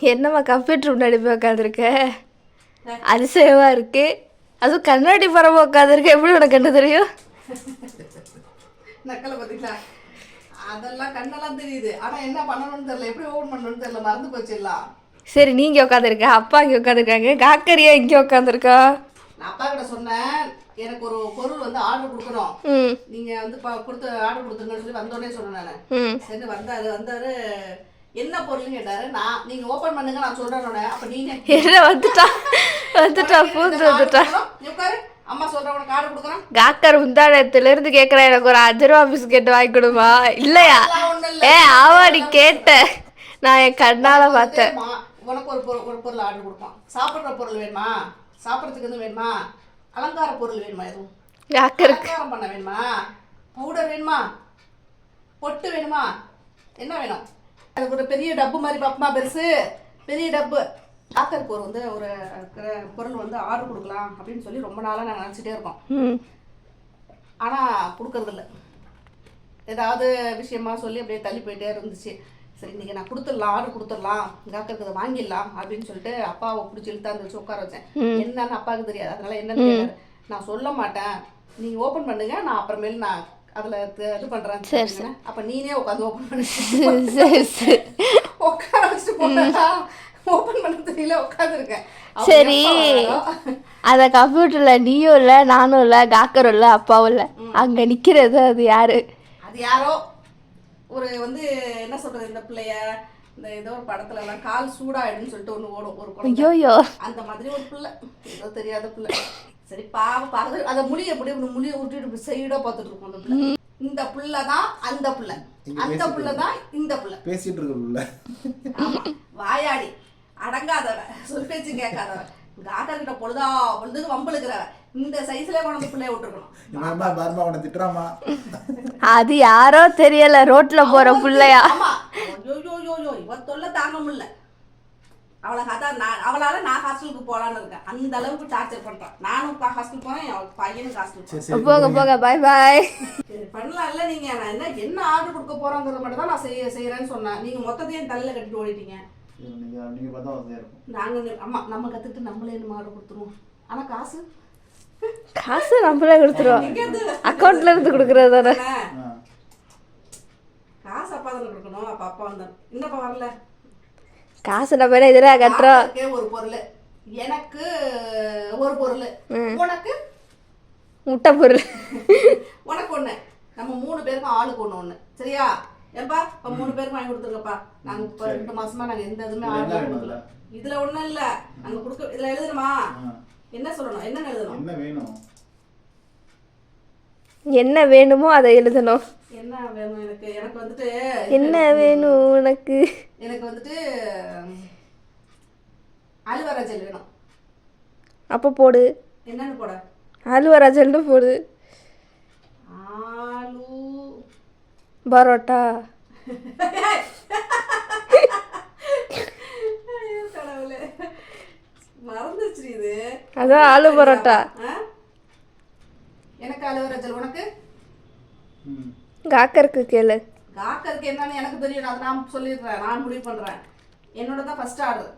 என்னம்மா கம்ப்யூட்டர் முன்னாடி போய் உட்காந்துருக்க? அதிசயமா இருக்கு. அதுவும் கண்ணாடி பரவ உட்காந்துருக்க. எப்படி உனக்கு கண்ணு தெரியும்? நக்கலை பார்த்தீங்களா? அதெல்லாம் கண்ணெல்லாம் தெரியுது. ஆனால் என்ன பண்ணணும்னு தெரியல, எப்படி ஓப்பன் பண்ணணும்னு தெரியல, மறந்து போச்சிடலாம். சரி, நீ இங்கே உட்காந்துருக்க, அப்பா இங்கே உட்காந்துருக்காங்க, காக்கரியா இங்கே உட்காந்துருக்கா. நான் அப்பா கிட்ட சொன்னேன், எனக்கு ஒரு பொருள் வந்து ஆர்டர் கொடுக்கணும், நீங்கள் வந்து கொடுத்து ஆர்டர் கொடுத்துருங்கன்னு சொல்லி வந்தோடனே சொன்னேன் நான். சரி வந்தாரு என்ன பொருள்னு கேட்டாரு. நான் நீங்க ஓபன் பண்ணுங்க நான் சொல்றேன். அப்ப நீங்க என்ன வந்துட்டா பூந்து வந்துட்டா. உட்காரு, அம்மா சொல்றேன், உனக்கு ஆர்டர் கொடுக்குறேன். காக்கர் முந்தானத்துல இருந்து கேட்கறேன், எனக்கு ஒரு 5 ரூபா பிஸ்கெட் வாங்கி கொடுமா. இல்லையா? ஆமா, நீ கேட்ட, நான் என் கண்ணால பார்த்தேன். உனக்கு ஒரு பொருள் ஆர்டர் கொடுப்பான். சாப்பிட்ற பொருள் வேணுமா, சாப்பிட்றதுக்கு எதுவும் வேணுமா, அலங்கார பொருள் வேணுமா, எதுவும் அலங்காரம் பண்ண வேணுமா, பவுடர் வேணுமா, பொட்டு வேணுமா, என்ன வேணும்? அதுக்கு ஒரு பெரிய டப்பு மாதிரி பாப்பமா, பெருசு பெரிய டப்பு. ஆக்கருக்கு ஒரு பொருள் வந்து ஆர்டர் கொடுக்கலாம் அப்படின்னு சொல்லி ரொம்ப நாளாக நாங்கள் நினச்சிட்டே இருக்கோம். ஆனால் கொடுக்கறதில்ல. ஏதாவது விஷயமா சொல்லி அப்படியே தள்ளி போயிட்டே இருந்துச்சு. சரி, இன்றைக்கி நான் கொடுத்துடலாம், ஆர்டர் கொடுத்துடலாம், காக்கருக்கு அதை வாங்கிடலாம் அப்படின்னு சொல்லிட்டு அப்பாவை பிடிச்சி இழுத்தாந்து வச்சு உட்கார வச்சேன். என்னன்னு அப்பாவுக்கு தெரியாது, அதனால என்னன்னு கேட்டாரு. நான் சொல்ல மாட்டேன், நீங்கள் ஓப்பன் பண்ணுங்க, நான் அப்புறமேல் நான் அதில் இது பண்ணுறேன். சரி, அப்போ நீனே உட்காந்து ஓப்பன் பண்ணி உட்கார வச்சுட்டு போட்டா ஓப்பன் பண்ண தெரியல, உட்காந்துருக்கேன். சரி, அந்த கம்ப்யூட்டர்ல நீயும் இல்லை, நானும் இல்லை, காக்கரும் இல்லை, அப்பாவும் இல்லை, அங்கே நிற்கிறது அது யாரு? அது யாரோ ஒரு வந்து என்ன சொல்றது, இந்த பிள்ளைய இந்த ஏதோ ஒரு படத்துல எல்லாம் கால் சூடாயிடுன்னு சொல்லிட்டு ஒன்று ஓடும், ஒரு குழந்தை, அந்த மாதிரி ஒரு பிள்ளை, ஏதோ தெரியாத பிள்ளை. சரி, பார்த்து அதை முடிய விட்டுட்டு சைடா பார்த்துட்டு இருக்கும் அந்த பிள்ளை. இந்த பிள்ளை தான் அந்த பிள்ளை, அந்த பிள்ளை தான் இந்த பிள்ளை, பேசிட்டு இருக்க பிள்ளை. வாயாடி அடங்காதவ, சொல் பேச்சு கேட்காதவ, காக்கர்கிட்ட பொழுது வம்பளுக்கிறவ, இந்த சைஸ்ல கொண்டு பிள்ளைய விட்டுருக்கணும். திட்டுறாமா, அது யாரோ தெரியல, ரோட்ல போற பிள்ளையா? இவ தொல்லை தாங்க முடியல. அவளால நான் ஹாஸ்டலுக்கு போலான்னு இருக்கேன், அந்த அளவுக்கு டார்ச்சர் பண்றான். நானும் ஹாஸ்டல் போறேன், என் பையனுக்கு ஹாஸ்டல் போக பாய் பாய். பண்ணலாம் இல்ல, நீங்க நான் என்ன ஆர்டர் கொடுக்க போறோங்கிறத மட்டும் தான் நான் செய்யறேன்னு சொன்னேன். நீங்க மொத்தத்தையும் தலையில கட்டிட்டு ஓடிட்டீங்க. நாங்க அம்மா நம்ம கத்துட்டு நம்மளே என்ன ஆர்டர் கொடுத்துருவோம். ஆனா காசு நம்மளே கொடுத்துருவோம், அக்கௌண்ட்ல இருந்து கொடுக்கறது தானே. காசு அப்பா தானே கொடுக்கணும். அப்பா வந்தான், இன்னப்பா வரல. காசு நம்ம இதுல கட்டுறோம். ஒரு பொருள் எனக்கு, ஒரு பொருள் உனக்கு, முட்டை பொருள் உனக்கு ஒண்ணு, நம்ம 3 பேருக்கும் ஆளுக்கு ஒண்ணு. சரியா? ஏன்பா இப்ப 3 பேருக்கு வாங்கி கொடுத்துருங்கப்பா. நாங்க இப்ப 2 மாசமா நாங்க எந்த இதுவுமே ஆர்டர் கொடுக்கல. இதுல ஒண்ணும் இல்ல, நாங்க கொடுக்க இதுல எழுதணுமா, என்ன சொல்லணும், என்ன எழுதணும், என்ன வேணும், என்ன வேணுமோ அதை எழுதணும். என்ன வேணும் எனக்கு வந்துட்டு என்ன வேணும் உனக்கு? எனக்கு வந்துட்டு அலுவரா ஜெல் வேணும். அப்போ போடு, என்னன்னு போட? அலுவரா ஜெல்னு போடு. ஆலு பரோட்டா. கடவுளே, மறந்துச்சு இது. அதான் ஆலு பரோட்டா. எனக்கு அலுவரா ஜெல், உனக்கு காக்கருக்கு கேளு. காக்கருக்கு என்னன்னு எனக்கு தெரியும், அதை நான் சொல்லிடுறேன், நான் முடிவு பண்றேன். என்னோட தான் ஃபர்ஸ்ட் ஆர்டர்,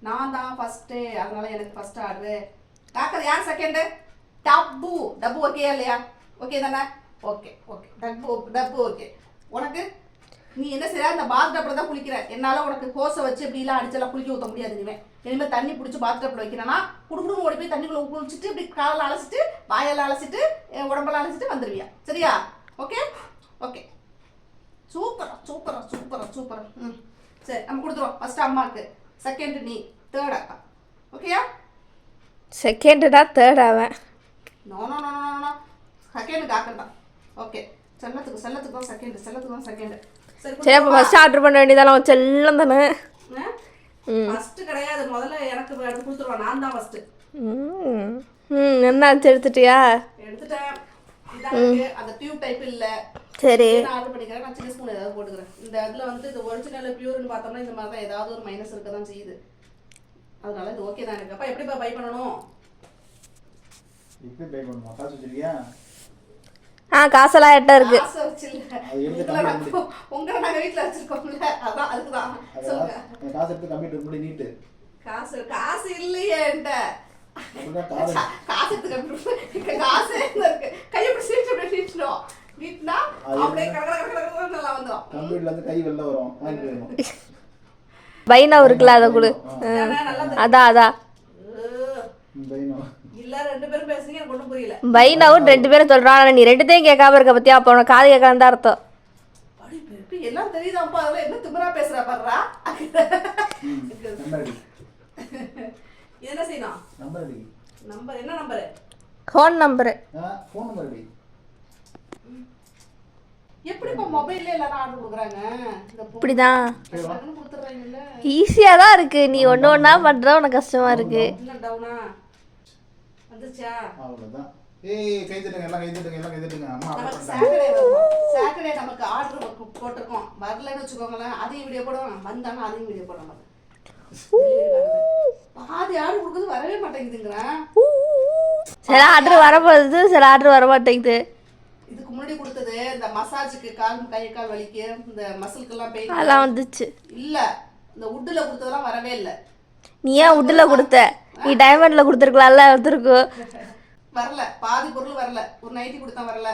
நான் தான் ஃபர்ஸ்ட், அதனால எனக்கு ஃபர்ஸ்ட் ஆர்டரு. காக்கர் யார் செகண்ட்? டப்பு. டப்பு ஓகே இல்லையா? ஓகே தானே? ஓகே ஓகே, டப்பு ஓகே. உனக்கு நீ என்ன செய்ய, இந்த பாத் டப்பில் தான் குளிக்கிற. என்னால் உனக்கு கோசை வச்சு இப்படிலாம் அடிச்செல்லாம் குளிக்க ஊற்ற முடியாது. இனிமேல் தண்ணி பிடிச்சி பாத் டப்பில் வைக்கிறேன்னா குடுக்குன்னு ஓடி போய் தண்ணிக்குள்ளே குளிச்சுட்டு இப்படி காலெல்லாம் அலசிட்டு வாயெல்லாம் அலசிட்டு உடம்பெல்லாம் அலசிட்டு வந்துடுவியா? சரியா? ஓகே ஓகே, சூப்பரா சூப்பரா சூப்பரா சூப்பரா. சரி, நம்ம கொடுத்துருவோம். ஃபர்ஸ்ட் அம்மாவுக்கு, செகண்ட் நீ, தேர்ட் அக்கா. ஓகேயா? செகண்டா தேர்ட் அவன்? No no no no no, second காக்கண்டா. ஓகே, செல்லத்துக்கு தான் செகண்ட், செல்லத்துக்கு தான் செகண்ட். சரி, அப்போ ஃபர்ஸ்ட் ஆர்டர் பண்ண வேண்டியதால செல்லம் தானே. ஃபர்ஸ்ட் கிடையாது, முதல்ல எனக்கு கொடுத்துருவான், நான் தான் ஃபர்ஸ்ட். என்ன எடுத்துட்டியா? எடுத்துட்டேன். அந்த டியூப் டைப் இல்ல. சரி, நான் ஆர்டர் பண்ணிக்கிறேன். நான் சின்ன ஸ்பூன் ஏதாவது போட்டுக்கிறேன். இந்த இதுல வந்து இது ஒரிஜினல் பியூர்னு பார்த்தோம்னா இந்த மாதிரி தான் ஏதாவது ஒரு மைனஸ் இருக்க தான் செய்யுது. அதனால இது ஓகே தான் எனக்கு. அப்பா எப்படிப்பா பை பண்ணணும்? இப்போ பை பண்ணணும், காசு வச்சிருக்கியா? காசெல்லாம் எட்ட இருக்கு. காசை வச்சில்ல உங்களை நாங்க வீட்டுல வச்சிருக்கோம்ல, அதான் அதுக்குதான் சொல்லுங்க. காசு எடுத்து கம்ப்யூட்டர் முடி நீட்டு. காசு இல்லையே என்கிட்ட. காசு எடுத்து கம்ப்யூட்டர் காசே இருக்கு. கையை இப்படி சீட்டு அப்படியே நீட்டணும். நீட்டினா அப்படியே கடற்கரை நல்லா வந்துடும். கம்ப்யூட்டர்ல இருந்து கை வெளில வரும், வாங்கிட்டு போயிடும். பைனாவும் இருக்குல்ல, அதை கொடு. அதான் இல்ல 2 பேரும் பேசுறீங்க, எனக்கு ஒன்றும் புரியல. பைனாவும் 2 பேரும் சொல்றான், ஆனா நீ 2த்தையும் கேட்காம இருக்க பத்தியா? அப்ப உனக்கு காது கேட்காம தான் அர்த்தம். எல்லாம் தெரியுதாப்பா, அதெல்லாம் என்ன திமிரா பேசுறா பாருடா. என்ன செய்யணும்? நம்பர் என்ன number? Phone number. Phone number அடி. எப்படிப்பா மொபைல்ல எல்லாரும் ஆர்டர் கொடுக்குறாங்க? இப்படிதான் கொடுத்துறாங்கல்ல, ஈஸியா தான் இருக்கு. நீ ஒண்ணா பண்ற உனக்கு கஷ்டமா இருக்கு. இல்ல டவுனா வந்துச்சா? அவ்வளவுதான். ஏய் கை தட்டுங்க, எல்லாம் கை தட்டுங்க, எல்லாம் கை தட்டுங்க. அம்மா நமக்கு சாட்டர்டே நமக்கு ஆர்டர் போட்டிருக்கோம். வரலன்னு வச்சுக்கோங்களேன், அதையும் வீடியோ போடுவாங்க. வந்தானா அதையும் வீடியோ போடுவாங்க. பாதி ஆர்டர் கொடுக்குறது வரவே மாட்டேங்குதுங்கிறேன். சில ஆர்டர் வரப்போகுது, சில ஆர்டர் வர மாட்டேங்குது. இதுக்கு முன்னாடி கொடுத்தது இந்த மசாஜுக்கு, கை கால் வலிக்கு, இந்த மசிலுக்கெல்லாம் பெயின் அதெல்லாம் வந்துச்சு. இல்ல இந்த உட்டுல கொடுத்ததெல்லாம் வரவே இல்லை. நீ ஏன் உட்டுல கொடுத்த? நீ டைமண்ட்ல கொடுத்துருக்கலாம்ல, வந்துருக்கும். வரல, பாதி பொருள் வரல. ஒரு நைட்டி கொடுத்தா வரல.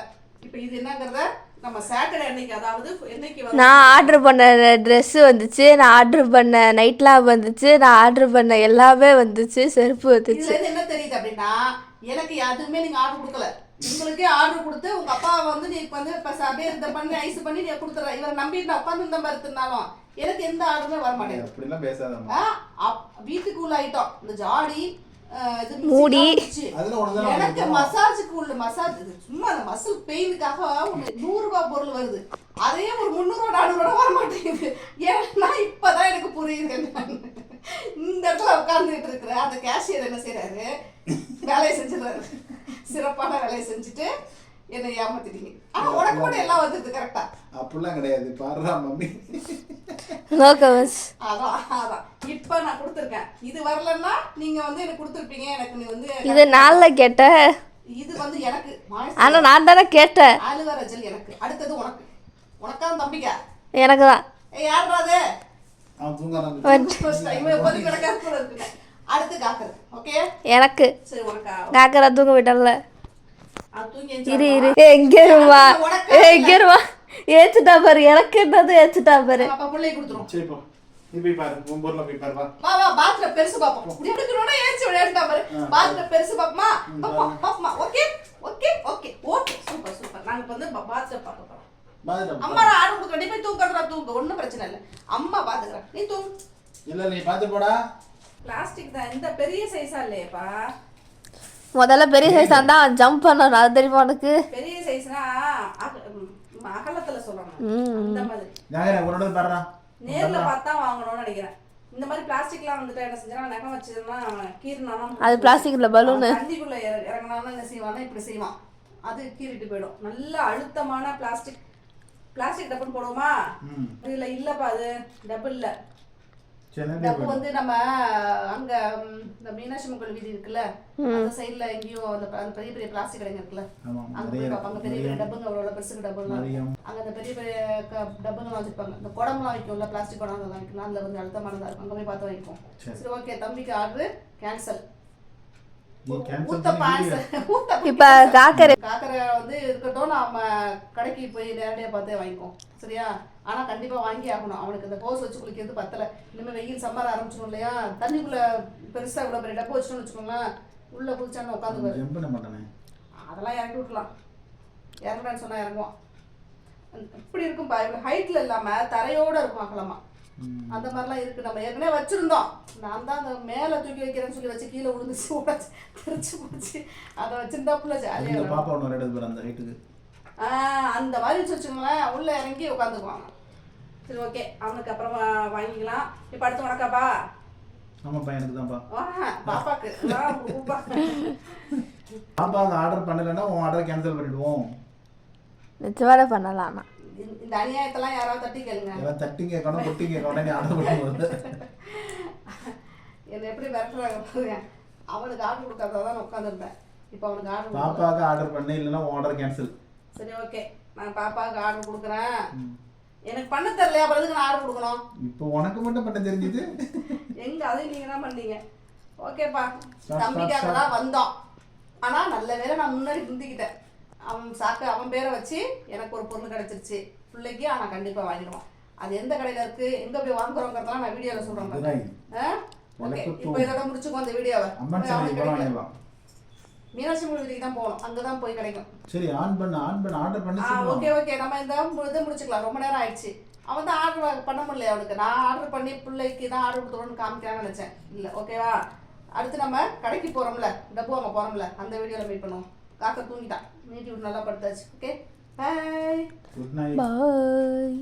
இப்போ இது என்னங்கிறத நம்ம சாட்டர்டே அன்னைக்கு, அதாவது என்னைக்கு நான் ஆர்டர் பண்ண ட்ரெஸ்ஸு வந்துச்சு, நான் ஆர்டர் பண்ண நைட் லேப் வந்துச்சு, நான் ஆர்டர் பண்ண எல்லாமே வந்துச்சு, செருப்பு வந்துச்சு. இதுல என்ன தெரியுது அப்படின்னா, எனக்கு எதுவுமே நீங்க ஆர்டர் கொடுக்கல. உங்களுக்கே ஆர்டர் கொடுத்து உங்க அப்பா வந்து நீ வந்து அப்படியே இந்த பண்ணி ஐஸ் பண்ணி நீ கொடுத்துற. இவரை நம்பிட்டு நான் உட்காந்து இந்த மாதிரி இருந்தாலும் எனக்கு எந்த ஆர்டருமே வர மாட்டேங்குது. அப்படிலாம் பேசாதம்மா. வீட்டுக்குள்ள ஐட்டம் இந்த ஜாடி மூடி, எனக்கு மசாஜுக்கு உள்ள மசாஜ் சும்மா அந்த மசில் பெயினுக்காக 100 ரூபாய் பொருள் வருது. அதே ஒரு 300 400 வர மாட்டேங்குது. ஏன்னா இப்பதான் எனக்கு புரியுது. இந்த இடத்துல உட்கார்ந்துட்டு இருக்கிற அந்த கேஷியர் என்ன செய்யறாரு, வேலையை செஞ்சிடறாரு. சிறப்பான வேலையை செஞ்சுட்டு என்னை ஏமாத்திட்டீங்க. ஆனா உனக்கு கூட எல்லாம் வந்துருது கரெக்டா? அப்படிலாம் கிடையாது. பாருடா மம்மி, அதான் இப்ப நான் கொடுத்துருக்கேன். இது வரலன்னா நீங்க வந்து எனக்கு கொடுத்துருப்பீங்க. எனக்கு நீ வந்து இது நாள்ல கேட்ட, இது வந்து எனக்கு ஆனா நான் தானே கேட்டேன். ஆலுவரா ஜெல் எனக்கு. அடுத்தது உனக்கு. உனக்கா தம்பிக்கா? எனக்கு தான். யாரா அது? அவன் தூங்கறான். அடுத்து காக்கர். ஓகே எனக்கு. சரி உனக்கா? காக்கற தூங்க விட்டல. இரு தூங்கி எங்க இருவா, எங்க இருவா, ஏச்சுட்டா பாரு. எனக்கு என்னது ஏச்சுட்டா பாரு. அப்பா புள்ளைய கொடுத்துறோம். சரி போ, நீ போய் பாரு, உன் பொருளை போய் பாரு. வா வா, பாத்ல பெருசு பாப்போம். இப்படி எடுக்கறோம்னா ஏச்சு விளையாண்டா பாரு. பாத்ல பெருசு பாப்பமா, பாப்பமா. Okay okay okay okay, super super. நாங்க வந்து பாத்ல பாக்க போறோம். அம்மா நான் ஆர்டர் கொடுக்க வேண்டிய போய் தூக்கறா, தூங்க, ஒண்ணும் பிரச்சனை இல்ல. அம்மா பாத்துக்கறா, நீ தூங்கு. இல்ல நீ பாத்து போடா. பிளாஸ்டிக் தான். இந்த பெரிய சைஸா இல்லையேப்பா? முதல்ல பெரிய சைஸ் தான் ஜம்ப் பண்ணணும். அது தெரியுமா உனக்கு? பெரிய சைஸ்னா அகலத்துல சொல்லணும். அந்த மாதிரி நான் உன்னோட பாருடா, நேர்ல பார்த்தா வாங்கணும்னு நினைக்கிறேன். இந்த மாதிரி பிளாஸ்டிக்லாம் வந்துட்டு என்ன செஞ்சா, நகம் வச்சதுன்னா கீறினாலும், அது பிளாஸ்டிக்ல பலூனு தண்ணிக்குள்ள இறங்கினாலும் என்ன செய்வானா, இப்படி செய்வான். அது கீறிட்டு போயிடும். நல்ல அழுத்தமான பிளாஸ்டிக் டப்புன்னு போடுவோமா? இல்லப்பா, அது டபுள் இல்ல. டப்பு வந்து நம்ம அங்க இந்த மீனாட்சி அம்மன் வீதி இருக்குல்ல, அந்த சைடுல எங்கேயோ அந்த பெரிய பெரிய பிளாஸ்டிக் கடைங்க இருக்குல்ல, அங்க போய் பார்ப்பாங்க. பெரிய பெரிய டப்புங்க, அவ்வளோ பெருசுக்கு டப்புலாம் அங்க அந்த பெரிய பெரிய டப்புங்கெல்லாம் வச்சிருப்பாங்க. இந்த குடம்லாம் வைக்கும்ல, பிளாஸ்டிக் குடம் அதெல்லாம் வைக்கலாம். அதுல வந்து அழுத்தமானதா இருக்கும். அங்க போய் பார்த்து வாங்கிப்போம். சரி ஓகே, தம்பிக்கு ஆர்டர் கேன்சல். இப்ப காக்கரை வந்து இருக்கட்டும், நாம கடைக்கு போய் நேரடியா பார்த்தே வாங்கிப்போம். சரியா? ஆனா கண்டிப்பா வாங்கி ஆகணும். அவனுக்கு இந்த போஸ் வச்சு குளிக்கிறது பத்தல. இனிமே வெயில் சம்மர் ஆரம்பிச்சிடும் இல்லையா? தண்ணிக்குள்ள பெருசா இவ்வளவு பெரிய டப்பு வச்சுட்டோம்னு வச்சுக்கோங்களேன், உள்ள குளிச்சான்னு உட்காந்து அதெல்லாம் இறக்கி விட்டுலாம். இறங்குறான்னு சொன்னா இறங்குவான். இப்படி இருக்கும் பா, இவ்வளவு ஹைட்ல இல்லாம தரையோட இருக்கும் அகலமா. அந்த மாதிரிலாம் இருக்கு. நம்ம ஏற்கனவே வச்சிருந்தோம். நான் தான் அந்த மேல தூக்கி வைக்கிறேன்னு சொல்லி வச்சு கீழே விழுந்துச்சு, உடச்சு தெரிச்சு போச்சு. அதை வச்சிருந்தாப்புல ஜாலியா அந்த மாதிரி வச்சுக்கோங்களேன், உள்ள இறங்கி உட்காந்துக்குவாங்க. சரி ஓகே, அவனுக்கு அப்புறமா வாங்கிக்கலாம். இப்ப அடுத்து உனக்காப்பா? ஆமாப்பா, எனக்கு தான்ப்பா. பாப்பாக்கு பாப்பாவுக்கு ஆர்டர் பண்ணலைன்னா உன் ஆர்டர் கேன்சல் பண்ணிடுவோம். நிச்சயமாக பண்ணலாமா? இந்த அநியாயத்தெல்லாம் யாராவது தட்டி கேளுங்க. எல்லாம் தட்டி கேட்கணும், கொட்டி கேட்கணும். நீ ஆர்டர் பண்ணும்போது என்ன எப்படி விரட்டுறாங்க பாருங்க. அவனுக்கு ஆர்டர் கொடுக்காதான் உட்காந்துருந்தேன். இப்போ அவனுக்கு ஆர்டர், பாப்பாவுக்கு ஆர்டர் பண்ண, இல்லைன்னா உன் ஆர்டர் கேன்சல். சரி ஓகே, நான் பாப்பாவுக்கு ஆர்டர் கொடுக்குறேன். எனக்கு பண்ண தெரியலையா, அப்புறம் எதுக்கு நான் ஆர்டர் கொடுக்கணும்? இப்போ உனக்கு மட்டும் பண்ண தெரிஞ்சது. எங்க அதையும் நீங்க தான் பண்ணீங்க. ஓகேப்பா, தம்பிக்காக தான் வந்தோம். ஆனா நல்ல வேளை நான் முன்னாடி முந்திக்கிட்டேன். அவன் பேரை வச்சு எனக்கு ஒரு பொருள் கிடைச்சிருச்சு பிள்ளைக்கு. ஆனால் கண்டிப்பாக வாங்கிடுவான். அது எந்த கடையில் இருக்குது, எங்கே போய் வாங்குறோங்கிறதெல்லாம் நான் வீடியோவில் சொல்கிறேன். ஓகே, இப்போ இதோட முடிச்சுக்கோ அந்த வீடியோவை. மீனாட்சி மூலிகைக்கு தான் போகணும், அங்கே தான் போய் கிடைக்கும். சரி, ஆன் பண்ண ஆர்டர் பண்ணி. ஓகே ஓகே, நம்ம இந்த இதை முடிச்சுக்கலாம். ரொம்ப நேரம் ஆயிடுச்சு. அவன் தான் ஆர்டர் பண்ண முடியல அவனுக்கு. நான் ஆர்டர் பண்ணி பிள்ளைக்கு தான் ஆர்டர் கொடுத்துருவோன்னு காமிக்கலாம்னு நினச்சேன். இல்லை ஓகேவா? அடுத்து நம்ம கடைக்கு போகிறோம்ல, டப்பு வாங்க போகிறோம்ல, அந்த வீடியோவில் மீட் பண்ணுவோம். காக்கா தூங்கிட்டான், நீட்டி விட்டு நல்லா படுத்தாச்சு. Okay, bye. Good night. பாய்.